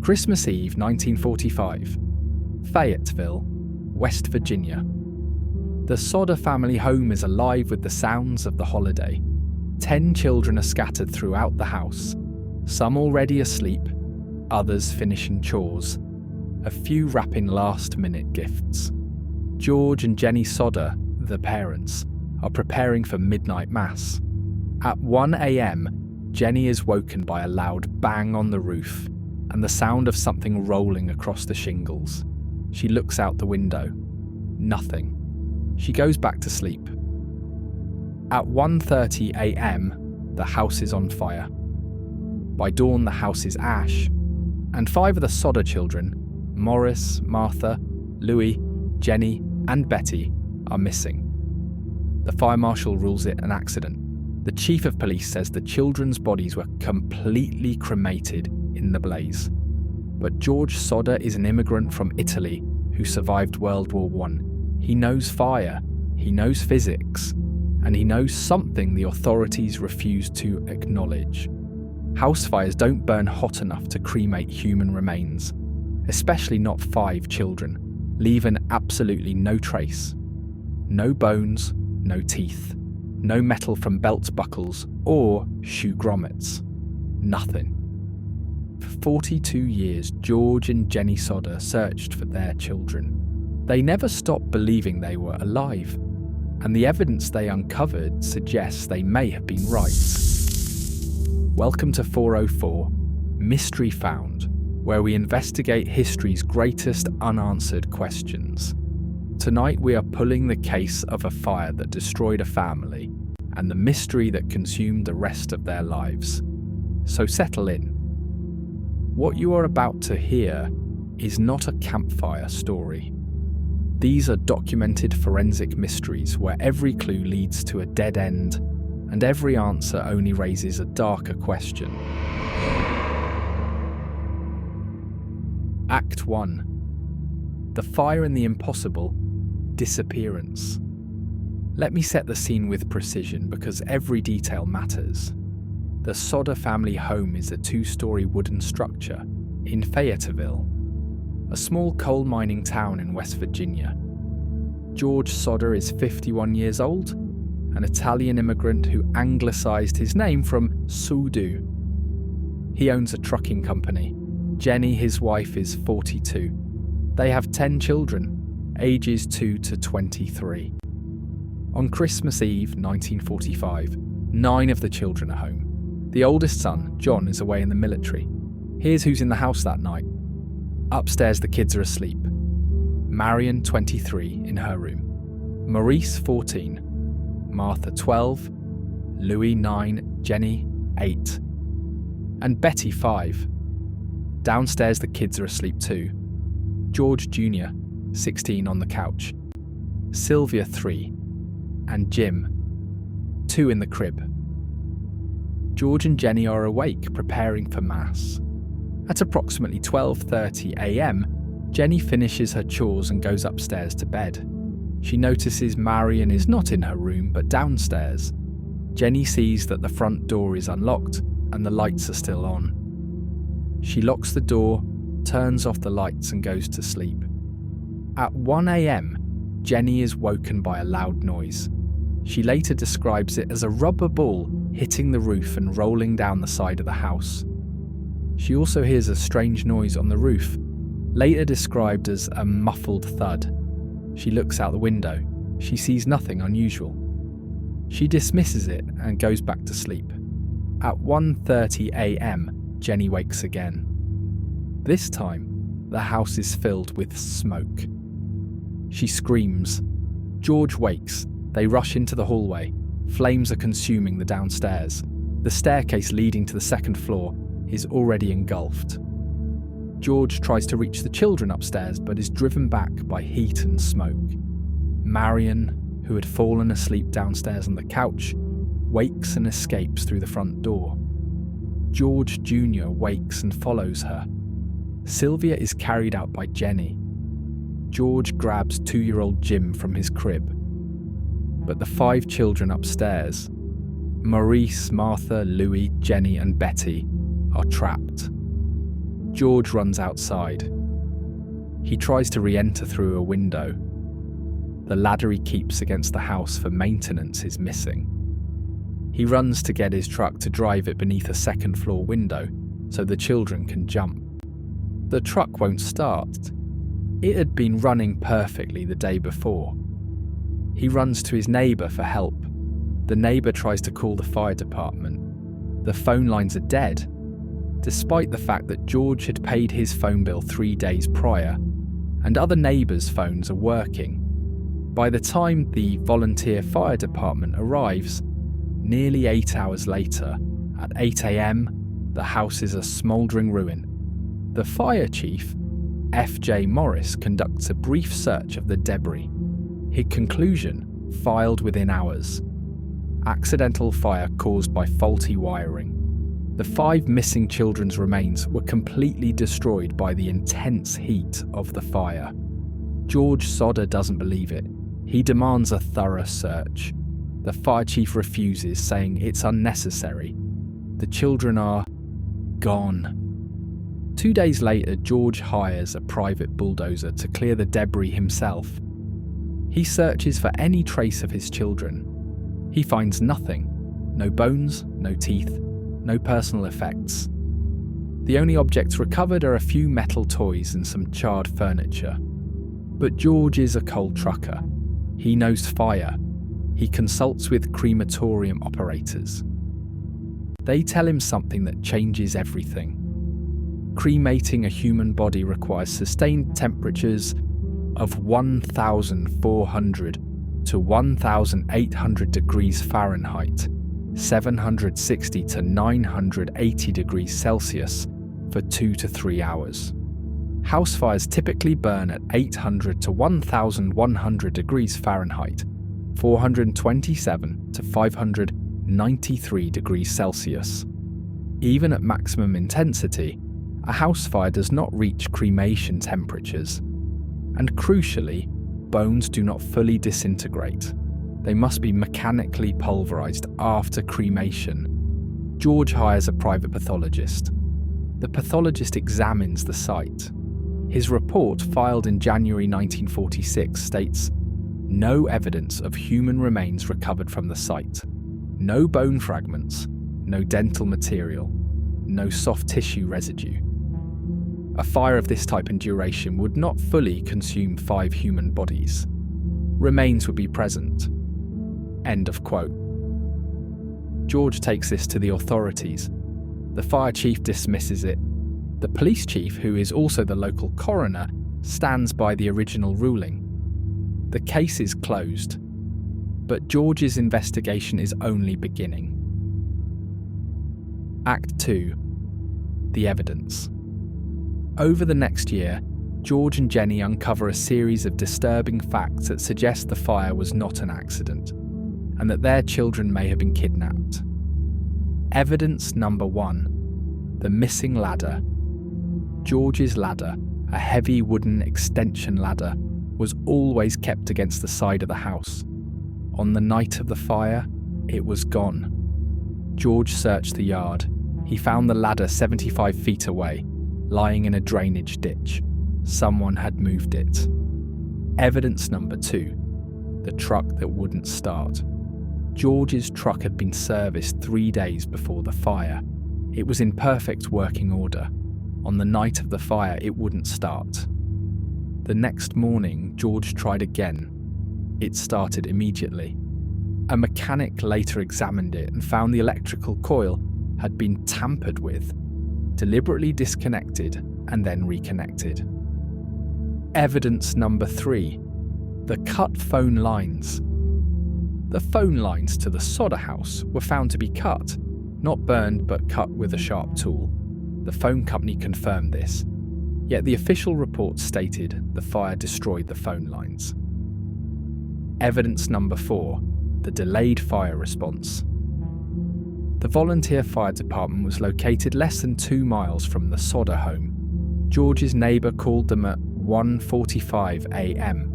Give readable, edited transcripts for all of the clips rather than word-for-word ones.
Christmas Eve 1945, Fayetteville, West Virginia. The Sodder family home is alive with the sounds of the holiday. 10 children are scattered throughout the house, some already asleep, others finishing chores, a few wrapping last-minute gifts. George and Jenny Sodder, the parents, are preparing for midnight mass. At 1 a.m, Jenny is woken by a loud bang on the roof and the sound of something rolling across the shingles. She looks out the window. Nothing. She goes back to sleep. At 1:30 a.m, the house is on fire. By dawn, the house is ash, and 5 of the Sodder children, Morris, Martha, Louis, Jenny, and Betty, are missing. The fire marshal rules it an accident. The chief of police says the children's bodies were completely cremated in the blaze. But George Sodder is an immigrant from Italy who survived World War I. He knows fire, he knows physics, and he knows something the authorities refuse to acknowledge. House fires don't burn hot enough to cremate human remains, especially not 5 children, leaving absolutely no trace. No bones, no teeth, no metal from belt buckles or shoe grommets. Nothing. For 42 years, George and Jenny Sodder searched for their children. They never stopped believing they were alive, and the evidence they uncovered suggests they may have been right. Welcome to 404, Mystery Found, where we investigate history's greatest unanswered questions. Tonight we are pulling the case of a fire that destroyed a family and the mystery that consumed the rest of their lives. So settle in. What you are about to hear is not a campfire story. These are documented forensic mysteries where every clue leads to a dead end and every answer only raises a darker question. Act 1. The Fire and the Impossible, Disapperance. Let me set the scene with precision because every detail matters. The Sodder family home is a 2-story wooden structure in Fayetteville, a small coal mining town in West Virginia. George Sodder is 51 years old, an Italian immigrant who anglicized his name from Sudu. He owns a trucking company. Jenny, his wife, is 42. They have 10 children, ages 2 to 23. On Christmas Eve 1945, 9 of the children are home. The oldest son, John, is away in the military. Here's who's in the house that night. Upstairs, the kids are asleep. Marion, 23, in her room. Maurice, 14. Martha, 12. Louis, 9. Jenny, 8. And Betty, 5. Downstairs, the kids are asleep too. George Jr., 16, on the couch. Sylvia, 3. And Jim, 2, in the crib. George and Jenny are awake, preparing for Mass. At approximately 12:30 a.m, Jenny finishes her chores and goes upstairs to bed. She notices Marion is not in her room but downstairs. Jenny sees that the front door is unlocked and the lights are still on. She locks the door, turns off the lights and goes to sleep. At 1 a.m, Jenny is woken by a loud noise. She later describes it as a rubber ball hitting the roof and rolling down the side of the house. She also hears a strange noise on the roof, later described as a muffled thud. She looks out the window. She sees nothing unusual. She dismisses it and goes back to sleep. At 1:30 a.m, Jenny wakes again. This time, the house is filled with smoke. She screams. George wakes. They rush into the hallway. Flames are consuming the downstairs. The staircase leading to the second floor is already engulfed. George tries to reach the children upstairs but is driven back by heat and smoke. Marion, who had fallen asleep downstairs on the couch, wakes and escapes through the front door. George Jr. wakes and follows her. Sylvia is carried out by Jenny. George grabs 2-year-old Jim from his crib. But the 5 children upstairs, Maurice, Martha, Louis, Jenny and Betty, are trapped. George runs outside. He tries to re-enter through a window. The ladder he keeps against the house for maintenance is missing. He runs to get his truck to drive it beneath a second-floor window so the children can jump. The truck won't start. It had been running perfectly the day before. He runs to his neighbour for help. The neighbour tries to call the fire department. The phone lines are dead, despite the fact that George had paid his phone bill 3 days prior, and other neighbours' phones are working. By the time the volunteer fire department arrives, nearly 8 hours later, at 8 a.m, the house is a smouldering ruin. The fire chief, F.J. Morris, conducts a brief search of the debris. His conclusion, filed within hours: accidental fire caused by faulty wiring. The 5 missing children's remains were completely destroyed by the intense heat of the fire. George Sodder doesn't believe it. He demands a thorough search. The fire chief refuses, saying it's unnecessary. The children are gone. 2 days later, George hires a private bulldozer to clear the debris himself. He searches for any trace of his children. He finds nothing. No bones, no teeth, no personal effects. The only objects recovered are a few metal toys and some charred furniture. But George is a coal trucker. He knows fire. He consults with crematorium operators. They tell him something that changes everything. Cremating a human body requires sustained temperatures of 1,400 to 1,800 degrees Fahrenheit, 760 to 980 degrees Celsius for 2 to 3 hours. House fires typically burn at 800 to 1,100 degrees Fahrenheit, 427 to 593 degrees Celsius. Even at maximum intensity, a house fire does not reach cremation temperatures. And crucially, bones do not fully disintegrate. They must be mechanically pulverized after cremation. George hires a private pathologist. The pathologist examines the site. His report, filed in January 1946, states, "No evidence of human remains recovered from the site. No bone fragments, no dental material, no soft tissue residue." A fire of this type and duration would not fully consume 5 human bodies. Remains would be present. End of quote. George takes this to the authorities. The fire chief dismisses it. The police chief, who is also the local coroner, stands by the original ruling. The case is closed, but George's investigation is only beginning. Act 2. The evidence. Over the next year, George and Jenny uncover a series of disturbing facts that suggest the fire was not an accident, and that their children may have been kidnapped. Evidence number 1. The missing ladder. George's ladder, a heavy wooden extension ladder, was always kept against the side of the house. On the night of the fire, it was gone. George searched the yard. He found the ladder 75 feet away, lying in a drainage ditch. Someone had moved it. Evidence number 2. The truck that wouldn't start. George's truck had been serviced 3 days before the fire. It was in perfect working order. On the night of the fire, it wouldn't start. The next morning, George tried again. It started immediately. A mechanic later examined it and found the electrical coil had been tampered with, deliberately disconnected and then reconnected. Evidence number 3. The cut phone lines. The phone lines to the Sodder house were found to be cut, not burned but cut with a sharp tool. The phone company confirmed this, yet the official report stated the fire destroyed the phone lines. Evidence number 4. The delayed fire response. The volunteer fire department was located less than 2 miles from the Sodder home. George's neighbour called them at 1:45 a.m.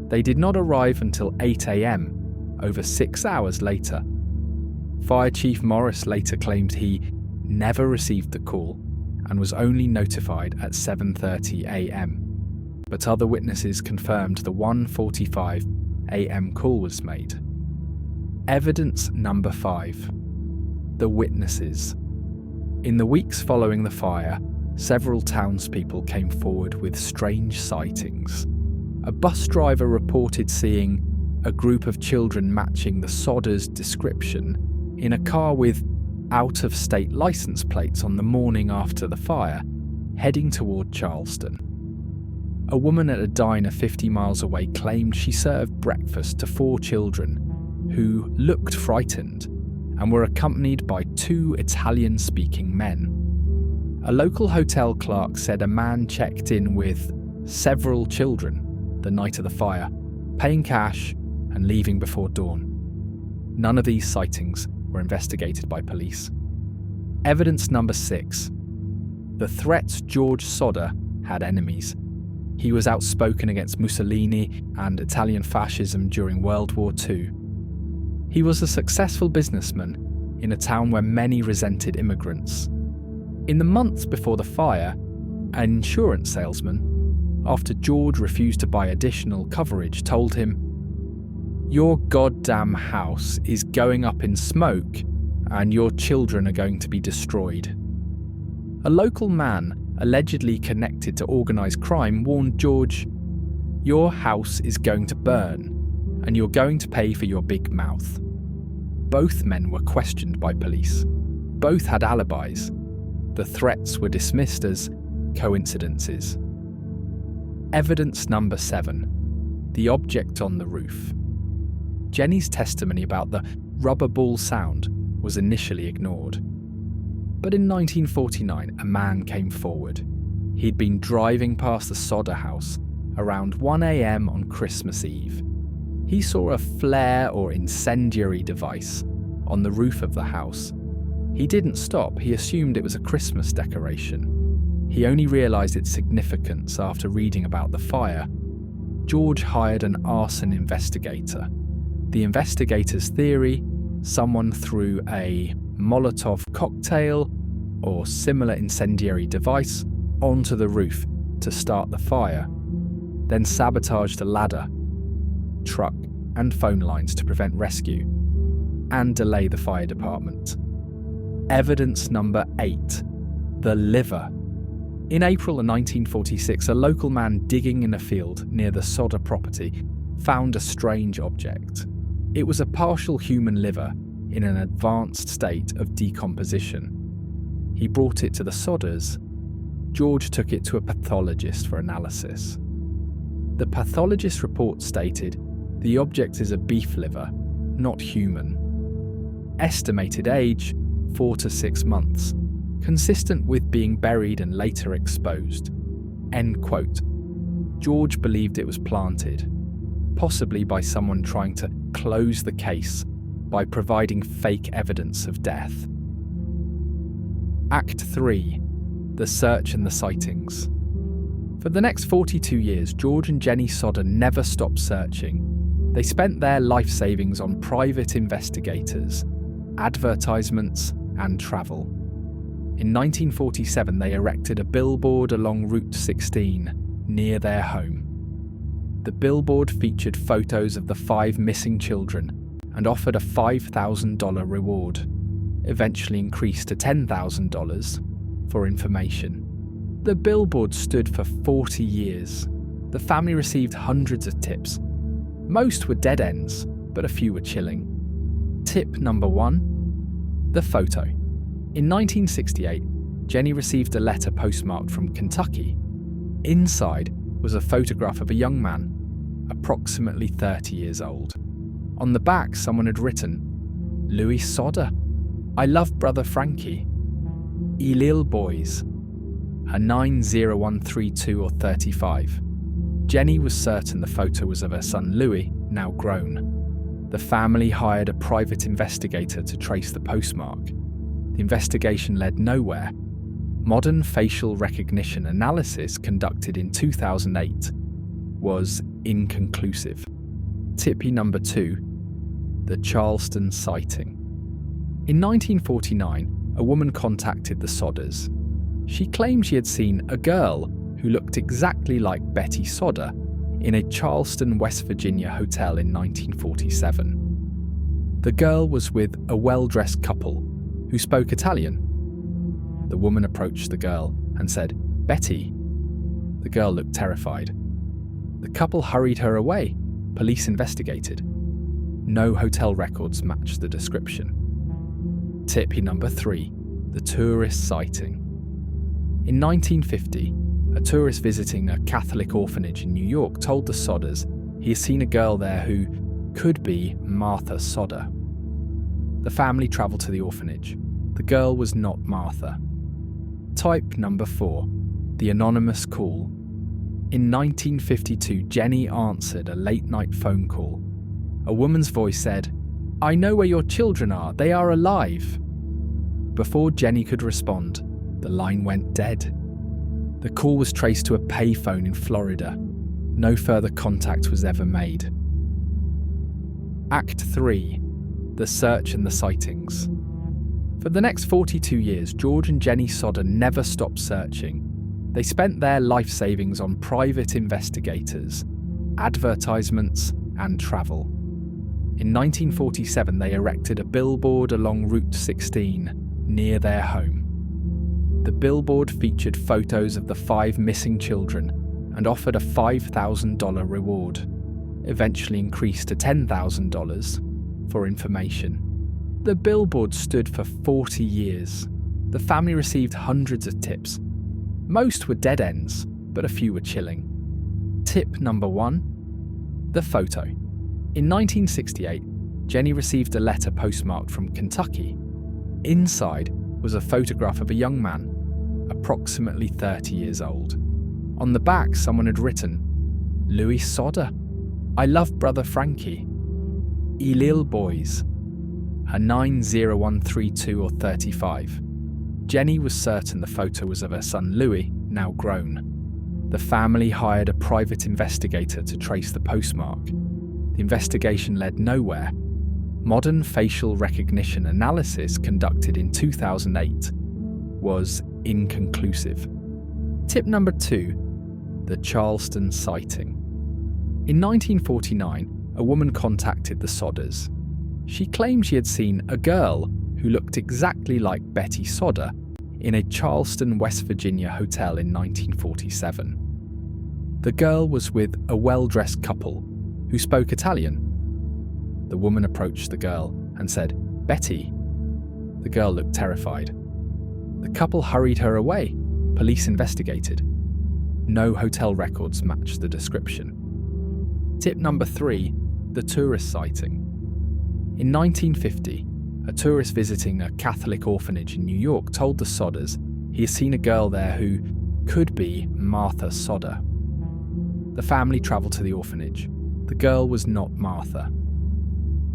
They did not arrive until 8 a.m, over 6 hours later. Fire Chief Morris later claimed he never received the call and was only notified at 7:30 a.m. But other witnesses confirmed the 1:45 a.m. call was made. Evidence number 5. The witnesses. In the weeks following the fire, several townspeople came forward with strange sightings. A bus driver reported seeing a group of children matching the Sodders' description in a car with out-of-state license plates on the morning after the fire, heading toward Charleston. A woman at a diner 50 miles away claimed she served breakfast to 4 children who looked frightened and were accompanied by 2 Italian-speaking men. A local hotel clerk said a man checked in with several children the night of the fire, paying cash and leaving before dawn. None of these sightings were investigated by police. Evidence number 6. The threats. George Sodder had enemies. He was outspoken against Mussolini and Italian fascism during World War II. He was a successful businessman in a town where many resented immigrants. In the months before the fire, an insurance salesman, after George refused to buy additional coverage, told him, "Your goddamn house is going up in smoke and your children are going to be destroyed." A local man, allegedly connected to organised crime, warned George, "Your house is going to burn and you're going to pay for your big mouth." Both men were questioned by police. Both had alibis. The threats were dismissed as coincidences. Evidence number 7. The object on the roof. Jenny's testimony about the rubber ball sound was initially ignored. But in 1949, a man came forward. He'd been driving past the Sodder house around 1 a.m. on Christmas Eve. He saw a flare or incendiary device on the roof of the house. He didn't stop. He assumed it was a Christmas decoration. He only realised its significance after reading about the fire. George hired an arson investigator. The investigator's theory: someone threw a Molotov cocktail or similar incendiary device onto the roof to start the fire, then sabotaged a ladder, truck and phone lines to prevent rescue and delay the fire department. Evidence number 8. The liver. In April of 1946, a local man digging in a field near the Sodder property found a strange object. It was a partial human liver in an advanced state of decomposition. He brought it to the Sodders. George took it to a pathologist for analysis. The pathologist's report stated the object is a beef liver, not human. Estimated age, 4 to 6 months, consistent with being buried and later exposed. End quote. George believed it was planted, possibly by someone trying to close the case by providing fake evidence of death. Act 3. The Search and the Sightings. For the next 42 years, George and Jenny Sodder never stopped searching. They spent their life savings on private investigators, advertisements, and travel. In 1947, they erected a billboard along Route 16 near their home. The billboard featured photos of the 5 missing children and offered a $5,000 reward, eventually increased to $10,000 for information. The billboard stood for 40 years. The family received hundreds of tips. Most were dead ends, but a few were chilling. Tip number 1. The photo. In 1968, Jenny received a letter postmarked from Kentucky. Inside was a photograph of a young man, approximately 30 years old. On the back, someone had written, "Louis Sodder. I love brother Frankie. Lil boys." A 90132 or 35. Jenny was certain the photo was of her son Louis, now grown. The family hired a private investigator to trace the postmark. The investigation led nowhere. Modern facial recognition analysis conducted in 2008 was inconclusive. Tip number 2. The Charleston sighting. In 1949, a woman contacted the Sodders. She claimed she had seen a girl who looked exactly like Betty Sodder in a Charleston, West Virginia hotel in 1947. The girl was with a well-dressed couple who spoke Italian. The woman approached the girl and said, "Betty." The girl looked terrified. The couple hurried her away. Police investigated. No hotel records matched the description. Tip number 3. The tourist sighting. In 1950, a tourist visiting a Catholic orphanage in New York told the Sodders he had seen a girl there who could be Martha Sodder. The family travelled to the orphanage. The girl was not Martha. Type number 4. The anonymous call. In 1952, Jenny answered a late-night phone call. A woman's voice said, "I know where your children are. They are alive." Before Jenny could respond, the line went dead. The call was traced to a payphone in Florida. No further contact was ever made. Act 3. The Search and the Sightings. For the next 42 years, George and Jenny Sodder never stopped searching. They spent their life savings on private investigators, advertisements, and travel. In 1947, they erected a billboard along Route 16 near their home. The billboard featured photos of the 5 missing children and offered a $5,000 reward, eventually increased to $10,000 for information. The billboard stood for 40 years. The family received hundreds of tips. Most were dead ends, but a few were chilling. Tip number 1. The photo. In 1968, Jenny received a letter postmarked from Kentucky. Inside was a photograph of a young man, approximately 30 years old. On the back, someone had written, "Louis Sodder. I love brother Frankie. Lil boys." A 90132 or 35. Jenny was certain the photo was of her son Louis, now grown. The family hired a private investigator to trace the postmark. The investigation led nowhere. Modern facial recognition analysis conducted in 2008 was inconclusive. Tip number 2. The Charleston sighting. In 1949, a woman contacted the Sodders. She claimed she had seen a girl who looked exactly like Betty Sodder in a Charleston, West Virginia hotel in 1947. The girl was with a well-dressed couple who spoke Italian. The woman approached the girl and said, "Betty." The girl looked terrified. The couple hurried her away. Police investigated. No hotel records matched the description. Tip number 3. The tourist sighting. In 1950, a tourist visiting a Catholic orphanage in New York told the Sodders he had seen a girl there who could be Martha Sodder. The family travelled to the orphanage. The girl was not Martha.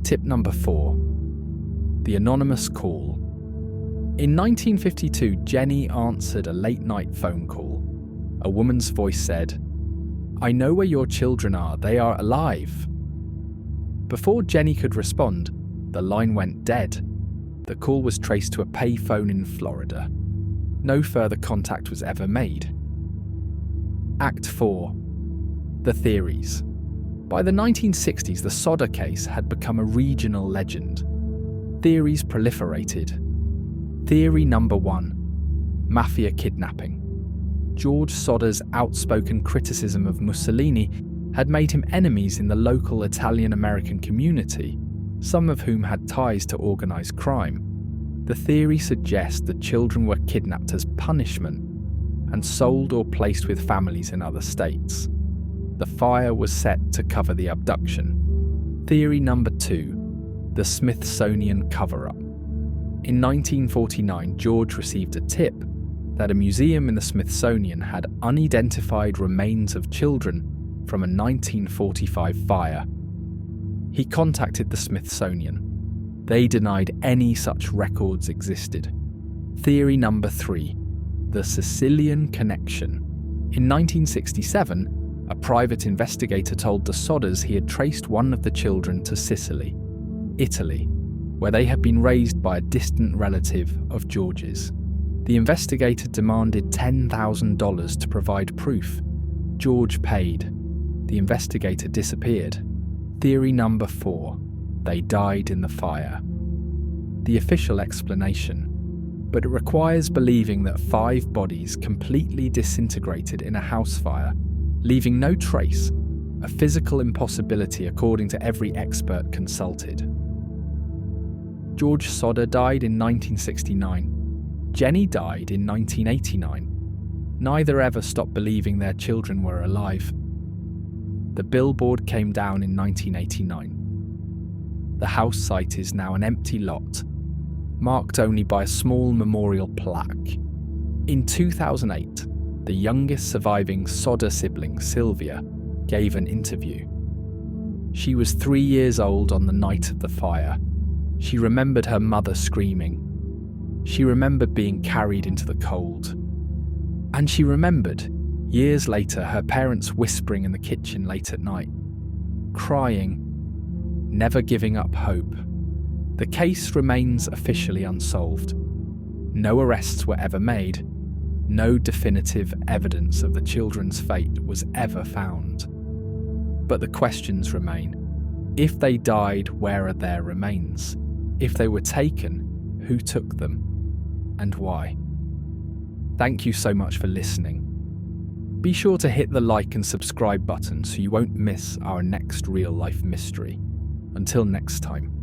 Tip number 4. The anonymous call. In 1952, Jenny answered a late-night phone call. A woman's voice said, "I know where your children are. They are alive." Before Jenny could respond, the line went dead. The call was traced to a payphone in Florida. No further contact was ever made. Act 4. The theories. By the 1960s, the Sodder case had become a regional legend. Theories proliferated. Theory number 1. Mafia kidnapping. George Sodder's outspoken criticism of Mussolini had made him enemies in the local Italian-American community, some of whom had ties to organised crime. The theory suggests the children were kidnapped as punishment and sold or placed with families in other states. The fire was set to cover the abduction. Theory number 2. The Smithsonian cover-up. In 1949, George received a tip that a museum in the Smithsonian had unidentified remains of children from a 1945 fire. He contacted the Smithsonian. They denied any such records existed. Theory number 3. The Sicilian connection. In 1967, a private investigator told the Sodders he had traced one of the children to Sicily, Italy, where they had been raised by a distant relative of George's. The investigator demanded $10,000 to provide proof. George paid. The investigator disappeared. Theory number 4. They died in the fire. The official explanation, but it requires believing that 5 bodies completely disintegrated in a house fire, leaving no trace, a physical impossibility according to every expert consulted. George Sodder died in 1969. Jenny died in 1989. Neither ever stopped believing their children were alive. The billboard came down in 1989. The house site is now an empty lot, marked only by a small memorial plaque. In 2008, the youngest surviving Sodder sibling, Sylvia, gave an interview. She was 3 years old on the night of the fire. She remembered her mother screaming. She remembered being carried into the cold. And she remembered, years later, her parents whispering in the kitchen late at night, crying, never giving up hope. The case remains officially unsolved. No arrests were ever made. No definitive evidence of the children's fate was ever found. But the questions remain. If they died, where are their remains? If they were taken, who took them? And why? Thank you so much for listening. Be sure to hit the like and subscribe button so you won't miss our next real-life mystery. Until next time.